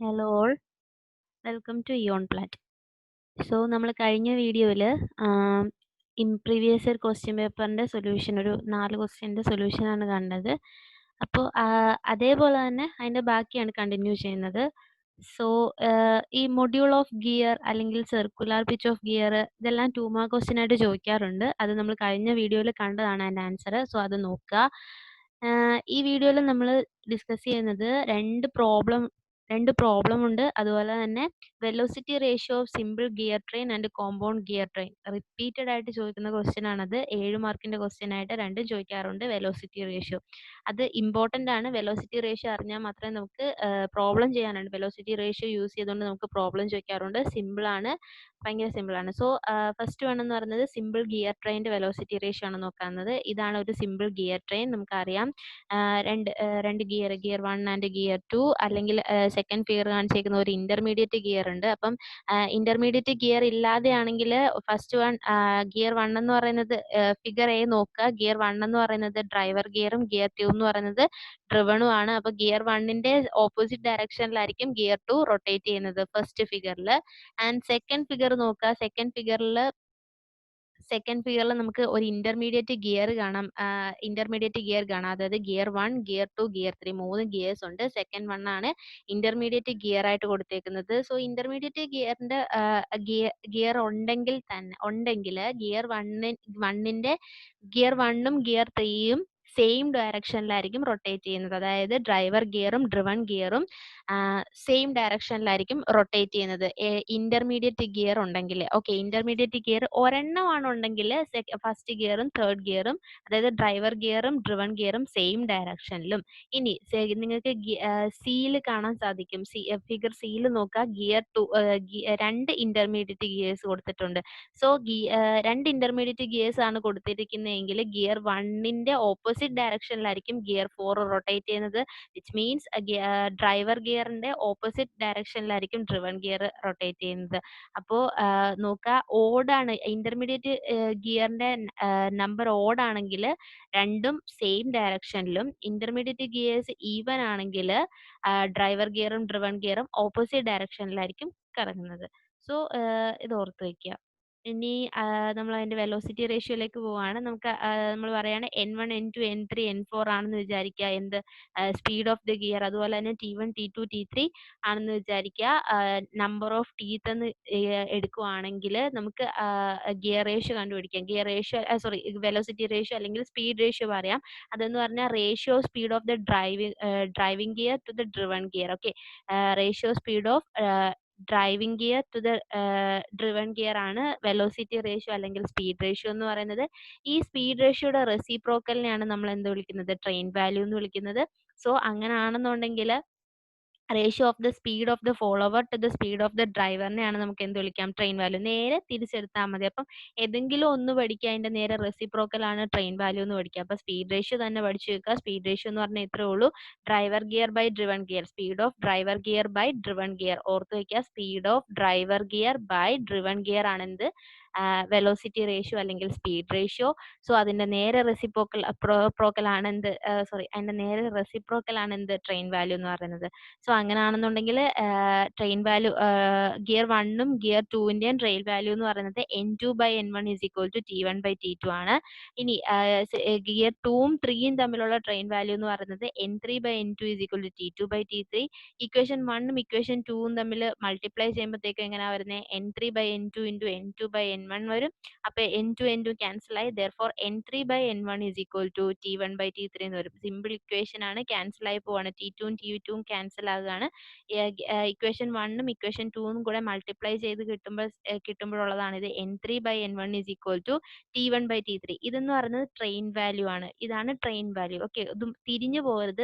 Hello all, welcome to eonplat. So നമ്മൾ കഴിഞ്ഞ വീഡിയോയിൽ പ്രീവിയസ് ഇയർ ക്വസ്റ്റ്യൻ പേപ്പറിൻ്റെ സൊല്യൂഷൻ ഒരു 4 ക്വസ്റ്റ്യൻ്റെ സൊല്യൂഷനാണ് കണ്ടത്. അപ്പോൾ അതേപോലെ തന്നെ അതിൻ്റെ ബാക്കിയാണ് കണ്ടിന്യൂ ചെയ്യുന്നത്. സോ ഈ മൊഡ്യൂൾ ഓഫ് ഗിയർ അല്ലെങ്കിൽ സർക്കുലർ പിച്ച് ഓഫ് ഗിയർ ഇതെല്ലാം 2 മാർക്ക് ക്വസ്റ്റ്യൻ ആയിട്ട് ചോദിക്കാറുണ്ട്. അത് നമ്മൾ കഴിഞ്ഞ വീഡിയോയിൽ കണ്ടതാണ് അതിൻ്റെ ആൻസർ. സോ അത് നോക്കുക. ഈ വീഡിയോയിൽ നമ്മൾ ഡിസ്കസ് ചെയ്യുന്നത് രണ്ട് പ്രോബ്ലം ഉണ്ട്. അതുപോലെ തന്നെ velocity ratio of simple gear train and compound gear train repeated ആയിട്ട് ചോദിക്കുന്ന ക്വസ്റ്റ്യൻ ആണത്. 7 മാർക്കിന്റെ ക്വസ്റ്റ്യൻ ആയിട്ട് രണ്ടും ചോദിക്കാറുണ്ട്. വെലോസിറ്റി റേഷ്യോ അത് ഇമ്പോർട്ടന്റ് ആണ്. വെലോസിറ്റി റേഷ്യോ അറിഞ്ഞാൽ മാത്രമേ നമുക്ക് പ്രോബ്ലം ചെയ്യാനുണ്ട്. വെലോസിറ്റി റേഷ്യോ യൂസ് ചെയ്തുകൊണ്ട് നമുക്ക് പ്രോബ്ലം ചോദിക്കാറുണ്ട്. സിമ്പിൾ ആണ്, ഭയങ്കര സിമ്പിൾ ആണ്. സോ ഫസ്റ്റ് വൺ എന്ന് പറയുന്നത് സിമ്പിൾ ഗിയർ ട്രെയിൻ്റെ വെലോസിറ്റി റേഷ്യോ ആണ് നോക്കുന്നത്. ഇതാണ് ഒരു സിമ്പിൾ ഗിയർ ട്രെയിൻ. നമുക്കറിയാം രണ്ട് ഗിയർ 1 ആൻഡ് ഗിയർ 2 അല്ലെങ്കിൽ സെക്കൻഡ് ഫിഗർ കാണിച്ചേക്കുന്ന ഒരു ഇന്റർമീഡിയറ്റ് ഗിയർ ഉണ്ട്. അപ്പം ഇന്റർമീഡിയറ്റ് ഗിയർ ഇല്ലാതെയാണെങ്കിൽ ഫസ്റ്റ് വൺ ഗിയർ 1 എന്ന് പറയുന്നത് ഫിഗർ എ നോക്കുക. ഗിയർ 1 എന്ന് പറയുന്നത് ഡ്രൈവർ ഗിയറും ഗിയർ 2 എന്ന് പറയുന്നത് ഡ്രിവണും ആണ്. അപ്പൊ ഗിയർ 1ന്റെ ഓപ്പോസിറ്റ് ഡയറക്ഷനിലായിരിക്കും ഗിയർ 2 റൊട്ടേറ്റ് ചെയ്യുന്നത് ഫസ്റ്റ് ഫിഗറിൽ. ആൻഡ് സെക്കൻഡ് ഫിഗർ നോക്കുക. സെക്കൻഡ് ഫിഗറിൽ നമുക്ക് ഒരു ഇന്റർമീഡിയറ്റ് ഗിയർ കാണാം. അതായത് ഗിയർ 1, ഗിയർ 2, ഗിയർ 3 3 ഗിയേഴ്സ് ഉണ്ട്. സെക്കൻഡ് വൺ ആണ് ഇന്റർമീഡിയറ്റ് ഗിയർ ആയിട്ട് കൊടുത്തേക്കുന്നത്. സോ ഇന്റർമീഡിയറ്റ് ഗിയറിന്റെ ഗിയർ ഉണ്ടെങ്കിൽ ഗിയർ 1ന്റെ ഗിയർ 1ഉം ഗിയർ 3യും സെയിം ഡയറക്ഷനിലായിരിക്കും റൊട്ടേറ്റ് ചെയ്യുന്നത്. അതായത് ഡ്രൈവർ ഗിയറും ഡ്രിവൺ ഗിയറും സെയിം ഡയറക്ഷനിലായിരിക്കും റൊട്ടേറ്റ് ചെയ്യുന്നത് ഇന്റർമീഡിയറ്റ് ഗിയർ ഉണ്ടെങ്കിൽ. ഓക്കെ, ഇന്റർമീഡിയറ്റ് ഗിയർ ഒരെണ്ണമാണ് ഉണ്ടെങ്കിൽ ഫസ്റ്റ് ഗിയറും തേർഡ് ഗിയറും അതായത് ഡ്രൈവർ ഗിയറും ഡ്രിവൺ ഗിയറും സെയിം ഡയറക്ഷനിലും. ഇനി നിങ്ങൾക്ക് സിയിൽ കാണാൻ സാധിക്കും. ഫിഗർ സിയിൽ നോക്കുക. ഗിയർ 2 രണ്ട് ഇന്റർമീഡിയറ്റ് ഗിയേഴ്സ് കൊടുത്തിട്ടുണ്ട്. സോ രണ്ട് ഇന്റർമീഡിയറ്റ് ഗിയേഴ്സ് ആണ് കൊടുത്തിരിക്കുന്നതെങ്കിൽ ഗിയർ 1ന്റെ ഓപ്പോസിറ്റ് ഡയറക്ഷനിലായിരിക്കും ഗിയർ 4 റൊട്ടേറ്റ് ചെയ്യുന്നത്. വിച്ച് മീൻസ് ഡ്രൈവർ ഗിയറിന്റെ ഓപ്പോസിറ്റ് ഡയറക്ഷനിലായിരിക്കും ഡ്രിവൺ ഗിയർ റൊട്ടേറ്റ് ചെയ്യുന്നത്. അപ്പോൾ നോക്കുക, ഓടാണ് ഇന്റർമീഡിയറ്റ് ഗിയറിന്റെ നമ്പർ ഓടാണെങ്കിൽ രണ്ടും സെയിം ഡയറക്ഷനിലും, ഇന്റർമീഡിയറ്റ് ഗിയേഴ്സ് ഈവൻ ആണെങ്കിൽ ഡ്രൈവർ ഗിയറും ഡ്രിവൺ ഗിയറും ഓപ്പോസിറ്റ് ഡയറക്ഷനിലായിരിക്കും കറങ്ങുന്നത്. സോ ഇത് ഓർത്ത് വയ്ക്കുക. ഇനി നമ്മൾ അതിന്റെ വെലോസിറ്റി റേഷ്യോയിലേക്ക് പോവാണ്. നമുക്ക് നമ്മൾ പറയാണ് N1 N2 N3 N4 ആണെന്ന് വിചാരിക്കുക. എന്ത് സ്പീഡ് ഓഫ് ദ ഗിയർ. അതുപോലെ തന്നെ T1 T2 T3 ആണെന്ന് വിചാരിക്കുക. നമ്പർ ഓഫ് ടീത്ത് എന്ന് എടുക്കുവാണെങ്കിൽ നമുക്ക് ഗിയർ റേഷ്യോ കണ്ടുപിടിക്കാം. വെലോസിറ്റി റേഷ്യോ അല്ലെങ്കിൽ സ്പീഡ് റേഷ്യോ പറയാം. അതെന്ന് പറഞ്ഞാൽ ratio speed of the driving gear to the driven gear. Okay, ratio speed of driving gear to the driven gear ആണ് വെലോസിറ്റി റേഷ്യോ അല്ലെങ്കിൽ സ്പീഡ് റേഷ്യോ എന്ന് പറയുന്നത്. ഈ സ്പീഡ് റേഷ്യോയുടെ റെസിപ്രോക്കലിനെയാണ് നമ്മൾ എന്ത് വിളിക്കുന്നത്? ട്രെയിൻ വാല്യൂ എന്ന് വിളിക്കുന്നത്. സോ അങ്ങനെയാണെന്നുണ്ടെങ്കിൽ ratio of the speed of the follower to the speed of the ഡ്രൈവറിനെയാണ് നമുക്ക് എന്ത് വിളിക്കാം? Train value. നേരെ തിരിച്ചെടുത്താൽ മതി. അപ്പം ഏതെങ്കിലും ഒന്ന് പഠിക്കുക, അതിന്റെ നേരെ റെസിപ്രോക്കൽ ആണ് ട്രെയിൻ വാല്യൂ എന്ന് പഠിക്കുക. അപ്പൊ സ്പീഡ് റേഷ്യോ തന്നെ പഠിച്ചു വെക്കുക. സ്പീഡ് റേഷ്യോ എന്ന് പറഞ്ഞാൽ ഇത്രേ ഉള്ളൂ, driver gear by driven gear. Speed of driver gear by driven gear ഓർത്ത് വയ്ക്കുക. Speed of driver gear by driven gear ആണ് എന്ത്? വെലോസിറ്റി റേഷ്യോ അല്ലെങ്കിൽ സ്പീഡ് റേഷ്യോ. സോ അതിന്റെ നേരെ റെസിപ്രോക്കൽ ആണ് എന്ത്? അതിന്റെ നേരെ റെസിപ്രോക്കൽ ആണ് എന്ത്? ട്രെയിൻ വാല്യൂ എന്ന് പറയുന്നത്. സോ അങ്ങനെയാണെന്നുണ്ടെങ്കിൽ ട്രെയിൻ വാല്യൂ ഗിയർ 1ഉം ഗിയർ 2ന്റെയും ട്രെയിൻ വാല്യൂ എന്ന് പറയുന്നത് N2 by N1 is equal to T1 by T2 ആണ്. ഇനി ഗിയർ 2ഉം 3യും തമ്മിലുള്ള ട്രെയിൻ വാല്യൂ എന്ന് പറയുന്നത് N3 by N2 is equal to T2 by T3. Equation 1ഉം ഇക്വേഷൻ 2ഉം തമ്മിൽ മൾട്ടിപ്ലൈ ചെയ്യുമ്പോഴത്തേക്ക് എങ്ങനെയാ വരുന്നത്? N3 by N2 into N2 by N1 വരും. അപ്പൊ N2 N2 ക്യാൻസൽ ആയി. therefore N3 by N1 is equal to T1 by T3 എന്ന് വരും. സിമ്പിൾ ഇക്വേഷൻ ആണ്, ക്യാൻസൽ ആയി പോവാണ്. T2ഉം T2ഉം ക്യാൻസൽ ആകുകയാണ്. ഇക്വേഷൻ 1ഉം ഇക്വേഷൻ 2ഉം കൂടെ മൾട്ടിപ്ലൈ ചെയ്ത് കിട്ടുമ്പോഴുള്ളതാണ് ഇത്. N3 by N1 is equal to T1 by T3. ഇതെന്ന് പറയുന്നത് ട്രെയിൻ വാല്യൂ ആണ്. ഇതാണ് ട്രെയിൻ വാല്യൂ. ഓക്കെ, ഇതും തിരിഞ്ഞു പോകരുത്.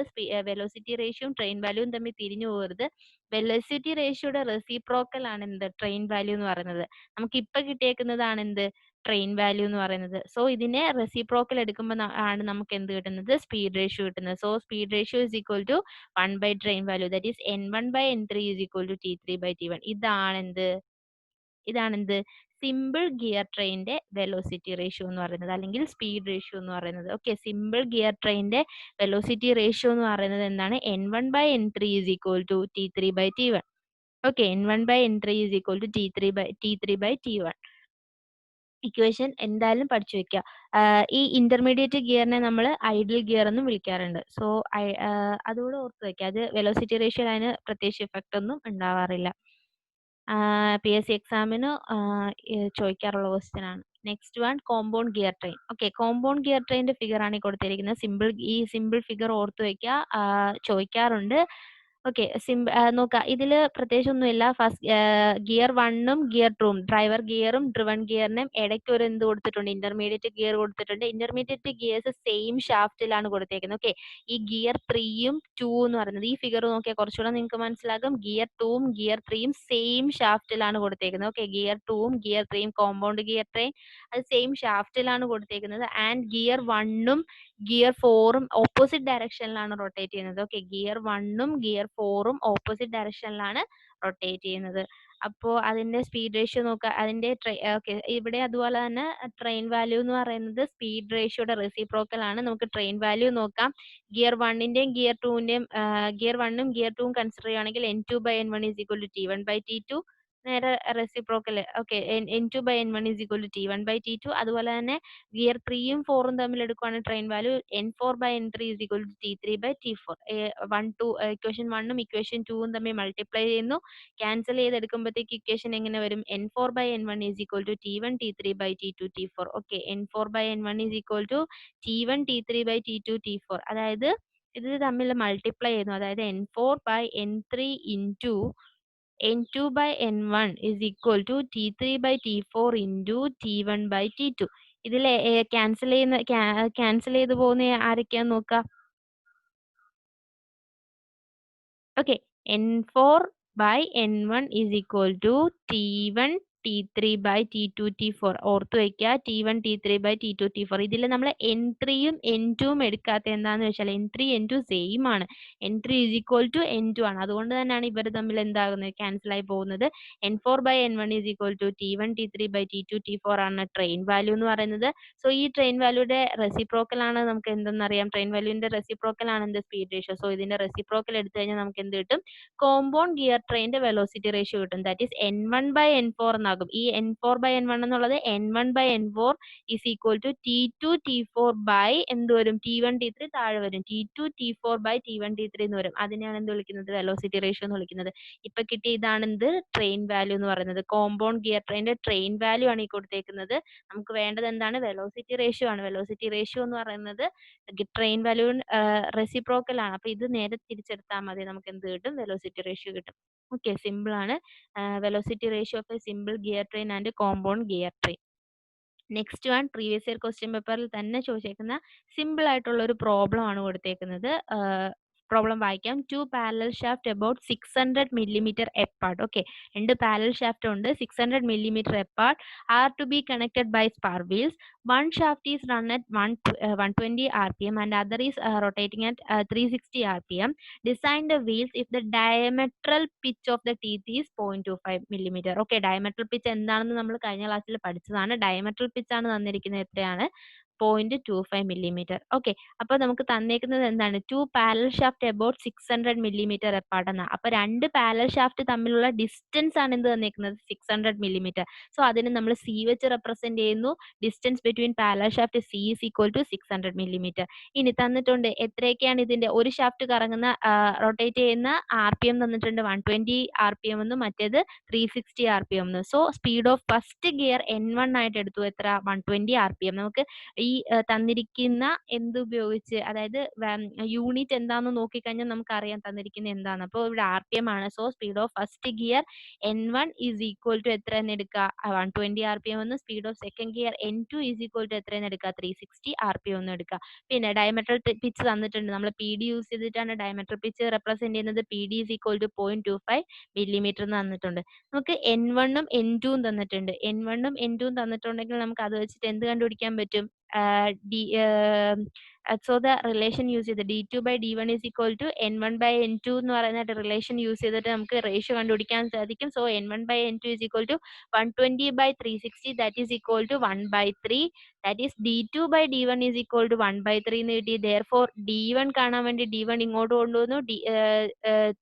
വെലോസിറ്റി റേഷ്യോയും ട്രെയിൻ വാല്യൂവും തമ്മിൽ തിരിഞ്ഞു പോകരുത്. വെലോസിറ്റി റേഷ്യോയുടെ റെസിപ്രോക്കൽ ആണ് എന്ത്? ട്രെയിൻ വാല്യൂ എന്ന് പറയുന്നത്. നമുക്ക് ഇപ്പൊ കിട്ടിയേക്കുന്നതാണ് എന്ത്? ട്രെയിൻ വാല്യൂ എന്ന് പറയുന്നത്. സോ ഇതിനെ റെസിപ്രോക്കൽ എടുക്കുമ്പോൾ ആണ് നമുക്ക് എന്ത് കിട്ടുന്നത്? സ്പീഡ് റേഷ്യോ കിട്ടുന്നത്. So speed ratio is equal to 1 by train value, that is N1 by N3 is equal to T3 by T1. ഇതാണെന്ത്? സിമ്പിൾ ഗിയർ ട്രെയിനിന്റെ വെലോസിറ്റി റേഷ്യോ എന്ന് പറയുന്നത്, അല്ലെങ്കിൽ സ്പീഡ് റേഷ്യോ എന്ന് പറയുന്നത്. ഓക്കെ, സിമ്പിൾ ഗിയർ ട്രെയിനിന്റെ velocity ratio എന്ന് പറയുന്നത് എന്താണ്? N1/N3 is equal to T3/T1. Okay, N1/N3 is equal to T3/T1. Equation എന്തായാലും പഠിച്ചു വെക്കുക. ഈ ഇന്റർമീഡിയറ്റ് ഗിയറിനെ നമ്മൾ ഐഡിൽ ഗിയർ എന്നും വിളിക്കാറുണ്ട്. സോ അതുകൂടെ ഓർത്ത് വെക്കുക. അത് വെലോസിറ്റി റേഷ്യോ അതിന് പ്രത്യേകിച്ച് ഇഫക്റ്റ് ഒന്നും ഉണ്ടാവാറില്ല. PSC എക്സാമിന് ചോദിക്കാറുള്ള ക്വസ്റ്റ്യൻ ആണ്. Next one, compound gear train. Okay, compound gear ട്രെയിനിന്റെ ഫിഗർ ആണ് ഈ കൊടുത്തിരിക്കുന്നത്. ഈ സിമ്പിൾ ഫിഗർ ഓർത്ത് വെക്കുക, ചോദിക്കാറുണ്ട്. ഓക്കെ, നോക്കുക, ഇതില് പ്രത്യേകിച്ചൊന്നുമില്ല. ഫസ്റ്റ് ഗിയർ 1ഉം ഗിയർ 2ഉം, ഡ്രൈവർ ഗിയറും ഡ്രിവൺ ഗിയറിനും ഇടയ്ക്ക് ഒരു എന്ത് കൊടുത്തിട്ടുണ്ട്? ഇന്റർമീഡിയറ്റ് ഗിയർ കൊടുത്തിട്ടുണ്ട്. ഇന്റർമീഡിയറ്റ് ഗിയേഴ്സ് സെയിം ഷാഫ്റ്റിലാണ് കൊടുത്തേക്കുന്നത്. ഓക്കെ, ഈ ഗിയർ 3ഉം 2 എന്ന് പറയുന്നത്, ഈ ഫിഗർ നോക്കിയാൽ കുറച്ചുകൂടെ നിങ്ങൾക്ക് മനസ്സിലാകും. ഗിയർ 2ഉം ഗിയർ 3ഉം സെയിം ഷാഫ്റ്റിലാണ് കൊടുത്തേക്കുന്നത്. ഓക്കെ, ഗിയർ 2ഉം ഗിയർ 3ഉം കോമ്പൗണ്ട് ഗിയർ ട്രെയിൻ അത് സെയിം ഷാഫ്റ്റിലാണ് കൊടുത്തേക്കുന്നത്. ആൻഡ് ഗിയർ 1ഉം ഗിയർ 4ഉം ഓപ്പോസിറ്റ് ഡയറക്ഷനിലാണ് റൊട്ടേറ്റ് ചെയ്യുന്നത്. ഓക്കെ, ഗിയർ 1ഉം ഗിയർ 4ഉം ഓപ്പോസിറ്റ് ഡയറക്ഷനിലാണ് റൊട്ടേറ്റ് ചെയ്യുന്നത്. അപ്പോൾ അതിന്റെ സ്പീഡ് റേഷ്യോ നോക്കുക. അതിന്റെ ഓക്കെ, ഇവിടെ അതുപോലെ തന്നെ ട്രെയിൻ വാല്യൂ എന്ന് പറയുന്നത് സ്പീഡ് റേഷ്യോയുടെ റെസിപ്രോക്കൽ ആണ്. നമുക്ക് ട്രെയിൻ വാല്യൂ നോക്കാം. ഗിയർ 1ന്റെയും ഗിയർ 2ന്റെയും ഗിയർ 1ഉം ഗിയർ 2ഉം കൺസിഡർ ചെയ്യുകയാണെങ്കിൽ N2/N1 is equal to T1/T2. നേരെ reciprocal. Okay, N2/N1 is equal to T1/T2. അതുപോലെ തന്നെ ഗിയർ 3ഉം 4ഉം തമ്മിൽ എടുക്കുകയാണെങ്കിൽ train value N4/N3 is equal to T3/T4. Equation 1ഉം ഇക്വേഷൻ 2ഉം തമ്മിൽ മൾട്ടിപ്ലൈ ചെയ്യുന്നു. ക്യാൻസൽ ചെയ്തെടുക്കുമ്പോഴത്തേക്ക് ഇക്വേഷൻ എങ്ങനെ വരും? N4/N1 is equal to T1 T3/T2 T4. Okay, N4/N1 is equal to T1 T3/T2 T4. അതായത് ഇത് തമ്മിൽ മൾട്ടിപ്ലൈ ചെയ്യുന്നു. അതായത് N4/N3 into N2/N1 is equal to T3/T4 into T1/T2. ഇതിൽ ക്യാൻസൽ ചെയ്ത് പോകുന്ന ആരൊക്കെയാന്ന് നോക്കാം. Okay, N4/N1 is equal to T1 T3/T2 T4. ഓർത്ത് വയ്ക്കുക, T1 T3/T2 T4. ഇതിൽ നമ്മൾ N3യും N2യും എടുക്കാത്ത എന്താന്ന് വെച്ചാൽ N3 N2 സെയിം ആണ്. N3 is equal to N2 ആണ്. അതുകൊണ്ട് തന്നെയാണ് ഇവർ തമ്മിൽ എന്താകുന്നത്? ക്യാൻസൽ ആയി പോകുന്നത്. N4/N1 is equal to T1 T3/T2 T4 ആണ് ട്രെയിൻ വാല്യൂ എന്ന് പറയുന്നത്. സോ ഈ ട്രെയിൻ വാല്യൂടെ റെസിപ്രോക്കൽ ആണ് നമുക്ക് എന്തെന്നറിയാം. ട്രെയിൻ വാല്യൂവിന്റെ റെസിപ്രോക്കൽ ആണ് എന്ത്? Speed ratio. സോ ഇതിന്റെ റെസിപ്രോക്കൽ എടുത്തു കഴിഞ്ഞാൽ നമുക്ക് എന്ത് കിട്ടും? കോമ്പൗണ്ട് ഗിയർ ട്രെയിനിന്റെ വെലോസിറ്റി റേഷ്യോ കിട്ടും. ദാറ്റ് ഈസ് N1/N4 എന്നാകും. ഈ N4/N1 എന്നുള്ളത് N1/N4 is equal to T2 T4 by എന്ത് വരും? T1 T3 താഴെ വരും. T2 T4 by T1 T3 എന്ന് വരും. അതിനെയാണ് എന്ത് വിളിക്കുന്നത്? വെലോസിറ്റി റേഷ്യോ എന്ന് വിളിക്കുന്നത്. ഇപ്പൊ കിട്ടിയ ഇതാണ് എന്ത്? ട്രെയിൻ വാല്യൂ എന്ന് പറയുന്നത്. കോമ്പൗണ്ട് ഗിയർ ട്രെയിനിന്റെ ട്രെയിൻ വാല്യൂ ആണ് ഈ കൊടുത്തേക്കുന്നത്. നമുക്ക് വേണ്ടത് എന്താണ്? വെലോസിറ്റി റേഷ്യോ ആണ്. വെലോസിറ്റി റേഷ്യോ എന്ന് പറയുന്നത് ട്രെയിൻ വാല്യൂ റെസിപ്രോക്കൽ ആണ്. അപ്പൊ ഇത് നേരെ തിരിച്ചെടുത്താൽ മതി, നമുക്ക് എന്ത് കിട്ടും? വെലോസിറ്റി റേഷ്യോ കിട്ടും. ഓക്കെ, സിമ്പിൾ ആണ്. Velocity ratio of A simple gear train and compound gear train. Next one, previous year question പേപ്പറിൽ തന്നെ ചോദിച്ചേക്കുന്ന സിമ്പിൾ ആയിട്ടുള്ള ഒരു പ്രോബ്ലം ആണ് കൊടുത്തേക്കുന്നത്. പ്രോബ്ലം വായിക്കാം. 2 parallel shaft about 600 millimeter apart. Okay, രണ്ട് പാരലൽ ഷാഫ്റ്റ് ഉണ്ട്, 600 millimeter apart are to be connected by spar wheels. One shaft is run at 120 rpm and other is rotating at 360 rpm. Design the wheels if the diametral pitch of the teeth is 0.25 millimeter. Okay, diametral pitch എന്താണെന്ന് നമ്മൾ കഴിഞ്ഞ ക്ലാസ്സിൽ പഠിച്ചതാണ്. diametral pitch ആണ് തന്നിരിക്കുന്നത് എത്രയാണ്? 0.25 millimeter. Okay, അപ്പൊ നമുക്ക് തന്നേക്കുന്നത് എന്താണ്? 2 parallel shaft about 600 millimeter apart എന്നാ. അപ്പൊ രണ്ട് പാരലൽ ഷാഫ്റ്റ് തമ്മിലുള്ള ഡിസ്റ്റൻസ് ആണ് എന്ത് തന്നേക്കുന്നത്? 600 millimeter. സോ അതിന് നമ്മൾ C വെച്ച് റെപ്രസെന്റ് ചെയ്യുന്നു. Distance between parallel shaft C is equal to 600 millimeter. ഇനി തന്നിട്ടുണ്ട് എത്രയൊക്കെയാണ് ഇതിന്റെ ഒരു ഷാഫ്റ്റ് കറങ്ങുന്ന റൊട്ടേറ്റ് ചെയ്യുന്ന RPM തന്നിട്ടുണ്ട് 120 RPM എന്നും മറ്റേത് 360 RPM എന്നും. So speed of first gear N1 ആയിട്ട് എടുത്തു. എത്ര? 120 RPM. നമുക്ക് ഈ തന്നിരിക്കുന്ന എന്തുപയോഗിച്ച്, അതായത് യൂണിറ്റ് എന്താന്ന് നോക്കിക്കഴിഞ്ഞാൽ നമുക്ക് അറിയാം തന്നിരിക്കുന്ന എന്താണ്. അപ്പോൾ ഇവിടെ RPM ആണ്. So speed of first gear N1 is equal to എത്ര എന്ന് എടുക്കുക? 120 RPM എന്ന്. Speed of second gear N2 is equal to എത്ര എന്ന് എടുക്കുക? 360 RPM എന്ന് എടുക്കുക. പിന്നെ ഡയമട്രൽ പിച്ച് തന്നിട്ടുണ്ട്. നമ്മൾ PD യൂസ് ചെയ്തിട്ടാണ് ഡയമട്രൽ പിച്ച് റെപ്രസെന്റ് ചെയ്യുന്നത്. PD is equal to 0.25 millimeter എന്ന് തന്നിട്ടുണ്ട്. നമുക്ക് N1ഉം N2ഉം തന്നിട്ടുണ്ട്. N1ഉം N2ഉം തന്നിട്ടുണ്ടെങ്കിൽ നമുക്ക് അത് വെച്ചിട്ട് എന്ത് കണ്ടുപിടിക്കാൻ പറ്റും? സോ ദ റിലേഷൻ യൂസ് ചെയ്ത് d2/d1 is equal to n1/n2 എന്ന് പറയുന്ന റിലേഷൻ യൂസ് ചെയ്തിട്ട് നമുക്ക് റേഷ്യോ കണ്ടുപിടിക്കാൻ സാധിക്കും. So n1/n2 is equal to 120/360 that is equal to 1/3. that is d2/d1 is equal to 1/3 എന്ന് കിട്ടി. therefore d1 കാണാൻ വേണ്ടി d1 ഇങ്ങോട്ട് കൊണ്ടുവന്നു,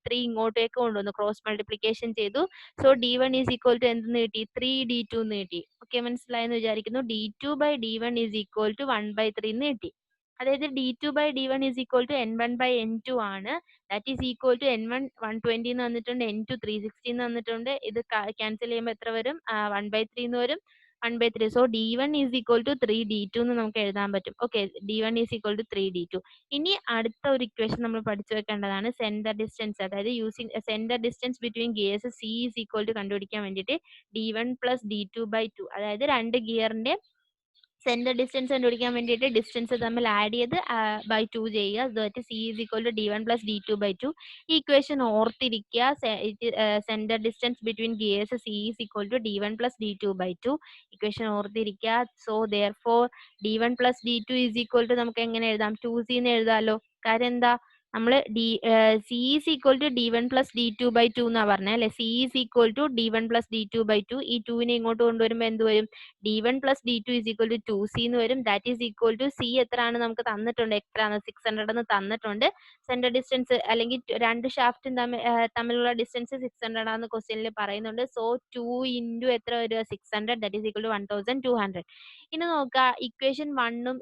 3 ഇങ്ങോട്ടേക്ക് കൊണ്ടുവന്നു, ക്രോസ് മൾട്ടിപ്ലിക്കേഷൻ ചെയ്തു. So d1 is equal to എന്തെന്ന് കിട്ടി? 3d2 എന്ന് കിട്ടി. ഓക്കെ, മനസ്സിലായെന്ന് വിചാരിക്കുന്നു. d2/d1 is equal to 1/3 എന്ന് കിട്ടി. അതായത് d2/d1 is equal to n1/n2 ആണ്. That is equal to n1 120 എന്ന് വന്നിട്ടുണ്ട്, n2 360 എന്ന് വന്നിട്ടുണ്ട്. ഇത് ക്യാൻസൽ ചെയ്യുമ്പോൾ എത്ര വരും? 1/3 എന്ന് വരും, 1/3. So d1 is equal to 3d2 എന്ന് നമുക്ക് എഴുതാൻ പറ്റും. Okay, d1 is equal to 3d2. ഇനി അടുത്ത ഒരു ഇക്വേഷൻ നമ്മൾ പഠിച്ചു വെക്കേണ്ടതാണ് സെന്റർ ഡിസ്റ്റൻസ്. അതായത് using centre distance between gears c is equal to കണ്ടുപിടിക്കാൻ വേണ്ടിയിട്ട് d1 പ്ലസ് d2/2, അതായത് രണ്ട് ഗിയറിന്റെ സെന്റർ ഡിസ്റ്റൻസ് കണ്ടുപിടിക്കാൻ വേണ്ടിയിട്ട് ഡിസ്റ്റൻസ് തമ്മിൽ ആഡ് ചെയ്ത് ബൈ 2 ചെയ്യുക. That c is equal to d1 plus d2/2. ഈ ഇക്വേഷൻ ഓർത്തിരിക്കുക. Centre distance between gears c is equal to d1 plus d2/2. Equation ഓർത്തിരിക്കുക. So therefore d1 plus d2 is equal to നമുക്ക് എങ്ങനെ എഴുതാം? 2c എന്ന് എഴുതാമല്ലോ. കാര്യം എന്താ? നമ്മൾ c is equal to d1 plus d2/2 എന്നാ പറഞ്ഞത് അല്ലെ. C is equal to d1 plus d2/2. ഈ 2നെ ഇങ്ങോട്ട് കൊണ്ടുവരുമ്പോൾ എന്ത് വരും? d1 plus d2 is equal to 2c എന്ന് വരും. That is equal to c എത്രയാണ് നമുക്ക് തന്നിട്ടുണ്ട്? എത്രയാണ്? 600 എന്ന് തന്നിട്ടുണ്ട്. സെന്റർ ഡിസ്റ്റൻസ് അല്ലെങ്കിൽ രണ്ട് ഷാഫ്റ്റും തമ്മിലുള്ള ഡിസ്റ്റൻസ് 600 ആണെന്ന് ക്വസ്റ്റ്യനിൽ പറയുന്നുണ്ട്. സോ 2 ഇൻറ്റു എത്ര വരിക? 600. That is equal to 1200. ഇനി നോക്കുക, ഇക്വേഷൻ 1ഉം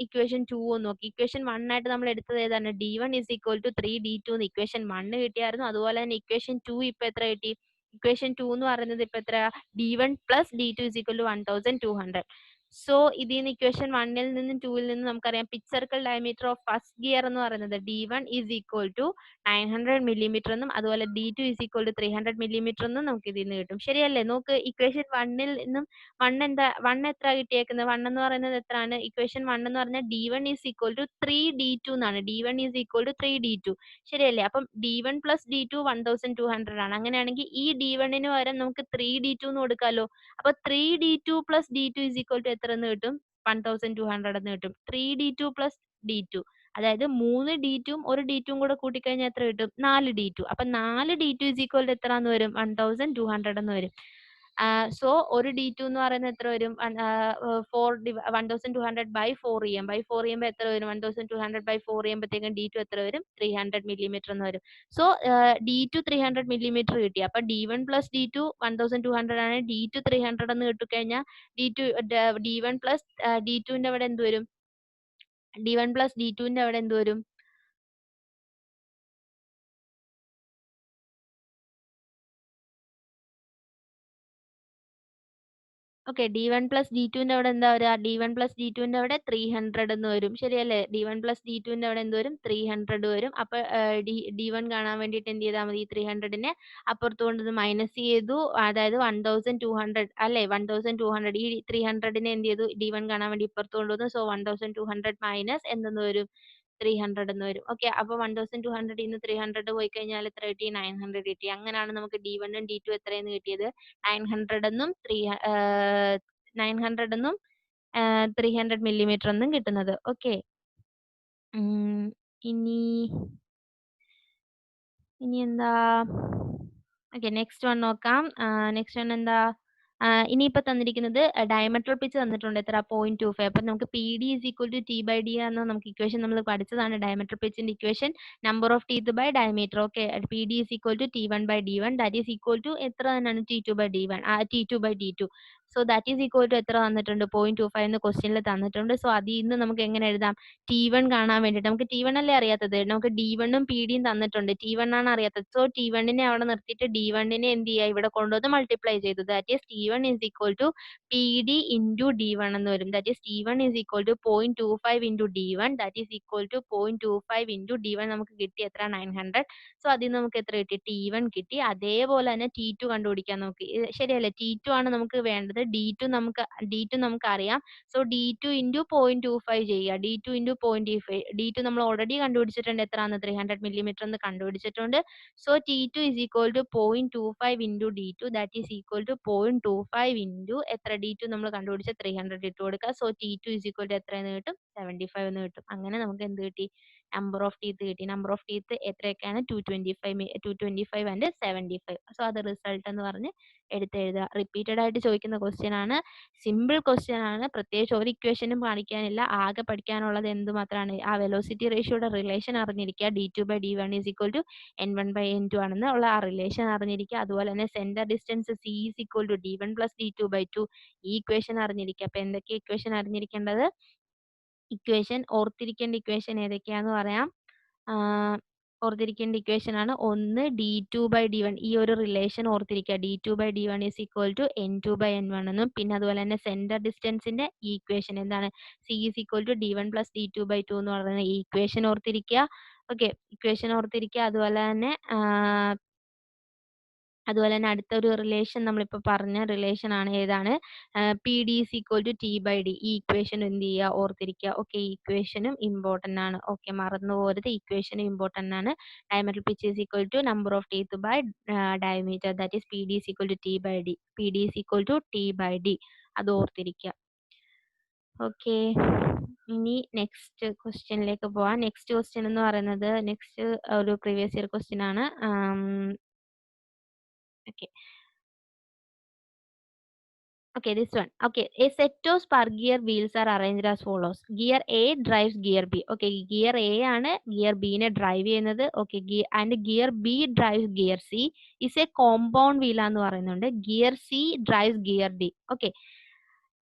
ഇക്വേഷൻ 2ഉം നോക്കി. ഇക്വേഷൻ 1 ആയിട്ട് നമ്മൾ എടുത്തത് ഏതാണ്? d1 is equal to 3d2 എന്ന് ഇക്വേഷൻ 1 കിട്ടിയായിരുന്നു. അതുപോലെ തന്നെ ഇക്വേഷൻ 2 ഇപ്പൊ എത്ര കിട്ടി? ഇക്വേഷൻ 2 എന്ന് പറയുന്നത് ഇപ്പൊ എത്ര? d1 plus d2 is equal to 1200. So ഇതിൽ നിന്ന് ഇക്വേഷൻ 1ൽ നിന്നും 2ൽ നിന്നും നമുക്കറിയാം pitch circle diameter of first gear എന്ന് പറയുന്നത് d1 is equal to 900 millimeter എന്നും അതുപോലെ d2 is equal to 300 millimeter എന്നും നമുക്ക് ഇതിൽ നിന്ന് കിട്ടും. ശരിയല്ലേ? നോക്ക്, ഇക്വേഷൻ 1ൽ നിന്നും 1 എത്ര കിട്ടിയേക്കുന്നത്? 1 എന്ന് പറയുന്നത് എത്രയാണ്? ഇക്വേഷൻ 1 എന്ന് പറഞ്ഞാൽ d1 is equal to 3d2 എന്നാണ്. d1 is equal to 3d2. ശരിയല്ലേ? അപ്പം d1 പ്ലസ് d2 1200 ആണ്. അങ്ങനെയാണെങ്കിൽ ഈ d1ന് പകരം നമുക്ക് 3d2 എന്ന് കൊടുക്കാമല്ലോ. അപ്പൊ 3d2 plus d2 is equal to എത്ര എന്ന് കിട്ടും? 1200 എന്ന് കിട്ടും. 3d2 പ്ലസ് d2, അതായത് 3 d2ഉം ഒരു d2ഉം കൂടെ കൂട്ടിക്കഴിഞ്ഞാൽ എത്ര കിട്ടും? 4 d2. അപ്പൊ 4 d2 is equal to എത്ര എന്ന് വരും? 1200 എന്ന് വരും. സോ ഒരു d2 എന്ന് പറയുന്നത് എത്ര വരും? 1200 ബൈ 4 ചെയ്യാം. ബൈ 4 ചെയ്യുമ്പോൾ എത്ര വരും? 1200 ബൈ 4 ചെയ്യുമ്പോഴത്തേക്കും d2 എത്ര വരും? 300 millimeter എന്ന് വരും. സോ d2 300 millimeter കിട്ടി. അപ്പൊ d1 പ്ലസ് d2 1200 ആണ്. d2 300 എന്ന് കിട്ടിക്കഴിഞ്ഞാൽ d1 പ്ലസ് d2ന്റെ അവിടെ എന്ത് വരും? d1 പ്ലസ് d2ന്റെ അവിടെ എന്ത് വരും? ഓക്കെ, d1 പ്ലസ് d2ന്റെ അവിടെ എന്താ വരിക? d1 പ്ലസ് d2ന്റെ അവിടെ 300 എന്ന് വരും. ശരിയല്ലേ? d1 പ്ലസ് d2ന്റെ അവിടെ എന്ത് വരും? 300 വരും. അപ്പൊ d1 കാണാൻ വേണ്ടിയിട്ട് എന്ത് ചെയ്താൽ മതി? 300നെ അപ്പുറത്ത് കൊണ്ട് മൈനസ് ചെയ്തു. അതായത് 1200 അല്ലെ? 1200 ഈ 300നെ എന്ത് ചെയ്തു? d1 കാണാൻ വേണ്ടി ഇപ്പുറത്ത് കൊണ്ടുവന്നു. സോ 1200 മൈനസ് എന്തെന്ന് വരും? 300 എന്ന് വരും. ഓക്കെ, അപ്പൊ 1200 ഇന്ന് 300 പോയി കഴിഞ്ഞാൽ എത്ര കിട്ടി? 900 കിട്ടി. അങ്ങനെയാണ് നമുക്ക് d1ഉം d2 എത്രയെന്ന് കിട്ടിയത്? 900 എന്നും 900 എന്നും 300 millimeter എന്നും കിട്ടുന്നത്. ഓക്കെ, ഇനി എന്താ? ഓക്കെ, നെക്സ്റ്റ് വൺ നോക്കാം. നെക്സ്റ്റ് വൺ എന്താ? ഇനിയിപ്പോ തന്നിരിക്കുന്നത് ഡയമട്രൽ പിച്ച് തന്നിട്ടുണ്ട്. എത്ര? 0.25. അപ്പൊ നമുക്ക് P D is equal to T by D എന്ന നമുക്ക് ഇക്വേഷൻ നമ്മൾ പഠിച്ചതാണ്. ഡയമട്രൽ പിച്ചിന്റെ equation number of teeth by diameter. Okay, P D is equal to t1/d1 that is equal to എത്ര തന്നെയാണ്? t2/d1 t2/d2. So that is equal to എത്ര തന്നിട്ടുണ്ട്? 0.25 എന്ന് ക്വസ്റ്റ്യനിൽ തന്നിട്ടുണ്ട്. സോ അതിൽ നിന്ന് നമുക്ക് എങ്ങനെ എഴുതാം? t1 കാണാൻ വേണ്ടിയിട്ട് നമുക്ക് t1 അല്ലേ അറിയാത്തത്? നമുക്ക് d1ഉം പി ഡിയും തന്നിട്ടുണ്ട്. t1 ആണ് അറിയാത്തത്. സോ t1നെ അവിടെ നിർത്തിയിട്ട് d1നെ എന്ത് ചെയ്യുക? ഇവിടെ കൊണ്ടുവന്ന് മൾട്ടിപ്ലൈ ചെയ്തു. That is t1 is equal to pd into d1 എന്ന് വരും. That is t1 is equal to 0.25 into d1 that is equal to 0.25 into d1 നമുക്ക് കിട്ടി എത്ര? 900. സോ അതിൽ നമുക്ക് എത്ര കിട്ടി? t1 കിട്ടി. അതേപോലെ തന്നെ t2 കണ്ടുപിടിക്കാൻ നമുക്ക്. ശരിയല്ലേ? t2 ആണ് നമുക്ക് വേണ്ടത്. d2 നമുക്ക് അറിയാം. സോ d2 into 0.25 ചെയ്യുക. d2 into 0.25 d2 നമ്മൾ ഓൾറെഡി കണ്ടുപിടിച്ചിട്ടുണ്ട്. എത്രയാണ്? 300 millimeter എന്ന് കണ്ടുപിടിച്ചിട്ടുണ്ട്. So t2 is equal to 0.25 into d2 that is equal to 0.25 into എത്ര? d2 നമ്മൾ കണ്ടുപിടിച്ച 300 ഇട്ട് കൊടുക്കുക. So t2 is equal to എത്രയെന്ന് കിട്ടും? 75 എന്ന് കിട്ടും. അങ്ങനെ നമുക്ക് എന്ത് കിട്ടി? നമ്പർ ഓഫ് ടീത്ത് കിട്ടി. നമ്പർ ഓഫ് ടീത്ത് എത്രയൊക്കെയാണ്? 225 ആൻഡ് 75. സോ അത് റിസൾട്ട് എന്ന് പറഞ്ഞ് എടുത്തെഴുതുക. റിപ്പീറ്റഡ് ആയിട്ട് ചോദിക്കുന്ന ക്വസ്റ്റ്യൻ ആണ്. സിമ്പിൾ ക്വസ്റ്റ്യൻ ആണ്. പ്രത്യേകിച്ച് ഒരു ഇക്വേഷനും കാണിക്കാനില്ല. ആകെ പഠിക്കാനുള്ളത് എന്ത് മാത്രമാണ്? ആ വെലോസിറ്റി റേഷ്യോയുടെ റിലേഷൻ അറിഞ്ഞിരിക്കുക. d2/d1 is equal to n1/n2 ആണെന്ന് ഉള്ള ആ റിലേഷൻ അറിഞ്ഞിരിക്കുക. അതുപോലെ തന്നെ centre distance c is equal to d1 + d2/2 ഈ ഇക്വേഷൻ അറിഞ്ഞിരിക്കുക. അപ്പൊ എന്തൊക്കെ ഇക്വേഷൻ അറിഞ്ഞിരിക്കേണ്ടത്? ഇക്വേഷൻ ഓർത്തിരിക്കേണ്ട ഇക്വേഷൻ ഏതൊക്കെയാന്ന് പറയാം. ഓർത്തിരിക്കേണ്ട ഇക്വേഷൻ ആണ് ഒന്ന് d2/d1. ഈ ഒരു റിലേഷൻ ഓർത്തിരിക്കുക. d2/d1 is equal to n2/n1 എന്നും പിന്നെ അതുപോലെ തന്നെ സെന്റർ ഡിസ്റ്റൻസിന്റെ ഈ ഇക്വേഷൻ എന്താണ്? c is equal to d1 + d2/2 എന്ന് പറയുന്ന ഈ ഇക്വേഷൻ ഓർത്തിരിക്കുക. ഓക്കെ, ഇക്വേഷൻ ഓർത്തിരിക്കുക. അതുപോലെ തന്നെ അടുത്തൊരു റിലേഷൻ നമ്മളിപ്പോൾ പറഞ്ഞ റിലേഷൻ ആണ്. ഏതാണ്? P D is equal to t/d. ഈ ഇക്വേഷൻ എന്ത് ചെയ്യുക? ഓർത്തിരിക്കുക. ഓക്കെ, ഈ ഇക്വേഷനും ഇമ്പോർട്ടൻ്റ് ആണ്. ഓക്കെ, മറന്നു പോകരുത്, ഇക്വേഷനും ഇമ്പോർട്ടൻ്റ് ആണ്. Diameter pitch is equal to number of teeth by diameter, that is P D is equal to t/d. P D is equal to t/d. അത് ഓർത്തിരിക്കുക. ഓക്കെ, ഇനി നെക്സ്റ്റ് ക്വസ്റ്റ്യനിലേക്ക് പോവാം. നെക്സ്റ്റ് ക്വസ്റ്റ്യൻ എന്ന് പറയുന്നത് ഒരു പ്രീവിയസ് ഇയർ ക്വസ്റ്റ്യൻ ആണ്. Okay. Okay, this one. Okay, a set of spur gear wheels are arranged as follows. Gear A drives gear B. Okay, gear A ആണ് gear B നെ drive ചെയ്യുന്നത്. Okay, gear B drives gear C. is a compound wheel ആന്ന് പറയുന്നുണ്ട്. Gear C drives gear D. Okay.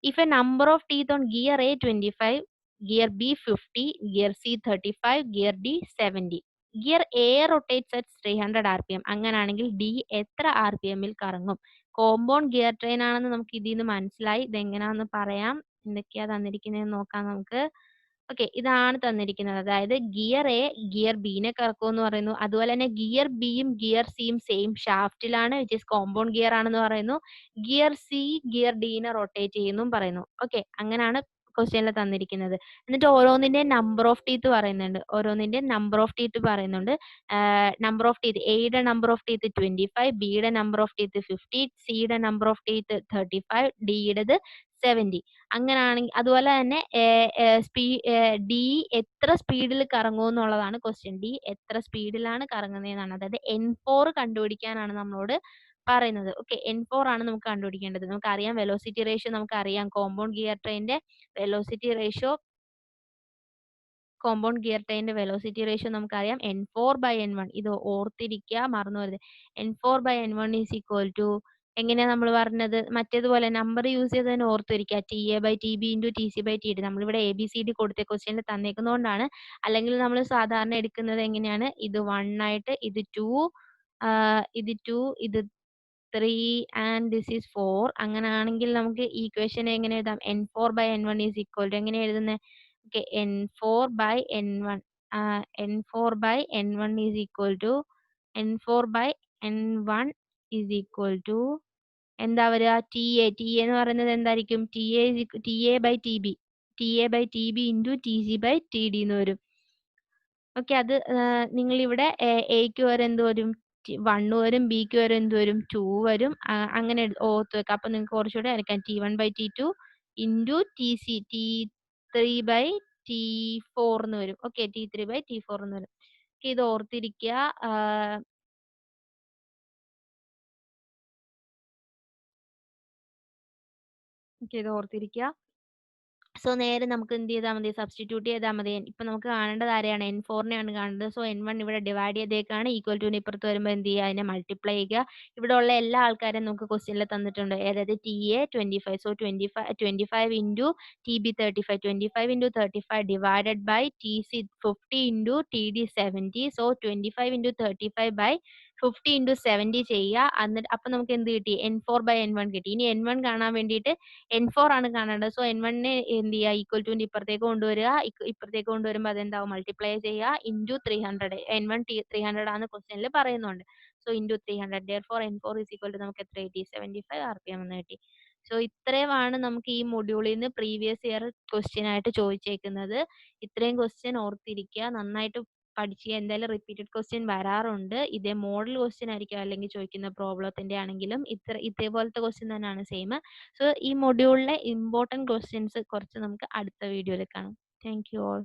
If a number of teeth on gear A 25, gear B 50, gear C 35, gear D 70. Gear A rotates at 300 rpm. അങ്ങനാണെങ്കിൽ D എത്ര rpm ൽ കറങ്ങും? Compound gear train ആണെന്ന് നമുക്ക് ഇതിൽ നിന്ന് മനസ്സിലായി. ഇതെങ്ങനെയാണെന്ന് പറയാം. എന്തൊക്കെയാ തന്നിരിക്കുന്നതെന്ന് നോക്കാം നമുക്ക്. ഓക്കെ, ഇതാണ് തന്നിരിക്കുന്നത്. അതായത് ഗിയർ എ ഗിയർ ബിനെ കറക്കുമെന്ന് പറയുന്നു. അതുപോലെ തന്നെ ഗിയർ ബിയും ഗിയർ സിയും സെയിം ഷാഫ്റ്റിലാണ്, വിച്ച് ഇസ് കോമ്പൗണ്ട് ഗിയർ ആണെന്ന് പറയുന്നു. ഗിയർ സി ഗിയർ ഡിനെ റൊട്ടേറ്റ് ചെയ്യുന്നു പറയുന്നു. ഓക്കെ, അങ്ങനെയാണ് ക്വസ്റ്റ്യനിൽ തന്നിരിക്കുന്നത്. എന്നിട്ട് ഓരോന്നിന്റെ നമ്പർ ഓഫ് ടീത്ത് പറയുന്നുണ്ട്. നമ്പർ ഓഫ് ടീത്ത് എയുടെ നമ്പർ ഓഫ് ടീത്ത് 25, ബിയുടെ നമ്പർ ഓഫ് ടീത്ത് 50, സിയുടെ നമ്പർ ഓഫ് ടീത്ത് 35, ഡിയുടേത് 70. അങ്ങനാണെങ്കിൽ അതുപോലെ തന്നെ ഡി എത്ര സ്പീഡിൽ കറങ്ങും എന്നുള്ളതാണ് ക്വസ്റ്റ്യൻ. ഡി എത്ര സ്പീഡിലാണ് കറങ്ങുന്നതെന്നാണ്. അതായത് n4 കണ്ടുപിടിക്കാനാണ് നമ്മളോട് പറയുന്നത്. ഓക്കെ, n4 ആണ് നമുക്ക് കണ്ടുപിടിക്കേണ്ടത്. നമുക്കറിയാം വെലോസിറ്റി റേഷ്യോ, നമുക്കറിയാം കോമ്പൗണ്ട് ഗിയർ ട്രെയിനിന്റെ വെലോസിറ്റി റേഷ്യോ നമുക്കറിയാം n4/n1. ഇത് ഓർത്തിരിക്കുക, മറന്നു വരുത്. n4/n1 ഈസ് ഈക്വൽ ടു എങ്ങനെയാ നമ്മൾ പറഞ്ഞത്? മറ്റേതുപോലെ നമ്പർ യൂസ് ചെയ്ത് തന്നെ ഓർത്തിരിക്കുക. TA/TB into TC/TD. നമ്മളിവിടെ ABCD കൊടുത്ത ക്വസ്റ്റ്യനിൽ തന്നേക്കുന്നതുകൊണ്ടാണ്. അല്ലെങ്കിൽ നമ്മൾ സാധാരണ എടുക്കുന്നത് എങ്ങനെയാണ്? ഇത് 1 ആയിട്ട്, ഇത് 2, ഇത് 3 ആൻഡ് ദിസ് ഈസ് 4. അങ്ങനെയാണെങ്കിൽ നമുക്ക് ഈ ഇക്വേഷൻ എങ്ങനെ എഴുതാം? n4/n1 ഈസ് ഈക്വൽ ടു എങ്ങനെ എഴുതുന്നത്? Okay, n4/n1 is equal to n4/n1 is equal to എന്താ വരിക? TA എന്ന് പറയുന്നത് എന്തായിരിക്കും? TA/TB ഇൻറ്റു TC/TD എന്ന് വരും. ഓക്കെ, അത് നിങ്ങൾ ഇവിടെ എക്ക് വരെ എന്ത് വരും? 1 വരും, ബിക്ക് വരെ എന്ത് വരും? 2 വരും. അങ്ങനെ ഓർത്ത് വെക്കാം. അപ്പൊ നിങ്ങൾക്ക് കുറച്ചുകൂടെ എടുക്കാം. T1/T2 ഇൻറ്റു T3/T4 എന്ന് വരും. ഓക്കെ, T3/T4 എന്ന് വരും. ഇത് ഓർത്തിരിക്കുക. ഇത് ഓർത്തിരിക്കുക. സോ നേരെ നമുക്ക് എന്ത് ചെയ്താൽ മതി? സബ്സ്റ്റിറ്റ്യൂട്ട് ചെയ്താൽ മതി. ഇപ്പൊ നമുക്ക് കാണേണ്ടത് ആരെയാണ്? n4നെയാണ് കാണേണ്ടത്. സോ n1 ഇവിടെ ഡിവൈഡ് ചെയ്തേക്കാണ്. ഈക്വൽ ടു ഇപ്പുറത്ത് വരുമ്പോൾ എന്ത് ചെയ്യുക? അതിനെ മൾട്ടിപ്ലൈ ചെയ്യുക. ഇവിടെ ഉള്ള എല്ലാ ആൾക്കാരും നമുക്ക് ക്വസ്റ്റ്യനിൽ തന്നിട്ടുണ്ട്. അതായത് TA 25. So 25 into TB 35. 25 into 35 divided by TC 50 into TD 70. So 25 into 35 by 50 into 70 ചെയ്യുക. എന്നിട്ട് അപ്പൊ നമുക്ക് എന്ത് കിട്ടി? n4/n1 കിട്ടി. ഇനി n1 കാണാൻ വേണ്ടിയിട്ട് n4 ആണ് കാണേണ്ടത്. സോ n1നെ എന്ത് ചെയ്യുക? ഈക്വൽ ടു ഇപ്പുറത്തേക്ക് കൊണ്ടുവരിക. ഇപ്പുറത്തേക്ക് കൊണ്ടുവരുമ്പോൾ അതെന്താവും? മൾട്ടിപ്ലൈ ചെയ്യുക ഇൻറ്റു 300. n1 300 ആണ് ക്വസ്റ്റ്യനിൽ പറയുന്നുണ്ട്. So into 300. therefore n4 is equal to നമുക്ക് എത്ര കിട്ടി? 75 rpm എന്ന് കിട്ടി. സോ ഇത്രയുമാണ് നമുക്ക് ഈ മൊഡ്യൂളിൽ നിന്ന് പ്രീവിയസ് ഇയർ ക്വസ്റ്റ്യൻ ആയിട്ട് ചോദിച്ചേക്കുന്നത്. ഇത്രയും ക്വസ്റ്റ്യൻ ഓർത്തിരിക്കുക, നന്നായിട്ട് പഠിക്കുക. എന്തായാലും റിപ്പീറ്റഡ് ക്വസ്റ്റ്യൻ വരാറുണ്ട്. ഇതേ മോഡൽ ക്വസ്റ്റ്യൻ ആയിരിക്കും അല്ലെങ്കിൽ ചോദിക്കുന്ന പ്രോബ്ലത്തിന്റെ ആണെങ്കിലും ഇതേപോലത്തെ ക്വസ്റ്റ്യൻ തന്നെയാണ് സെയിം. സോ ഈ മൊഡ്യൂളിലെ ഇമ്പോർട്ടൻറ്റ് ക്വസ്റ്റ്യൻസ് കുറച്ച് നമുക്ക് അടുത്ത വീഡിയോയിൽ കാണാം. Thank you all.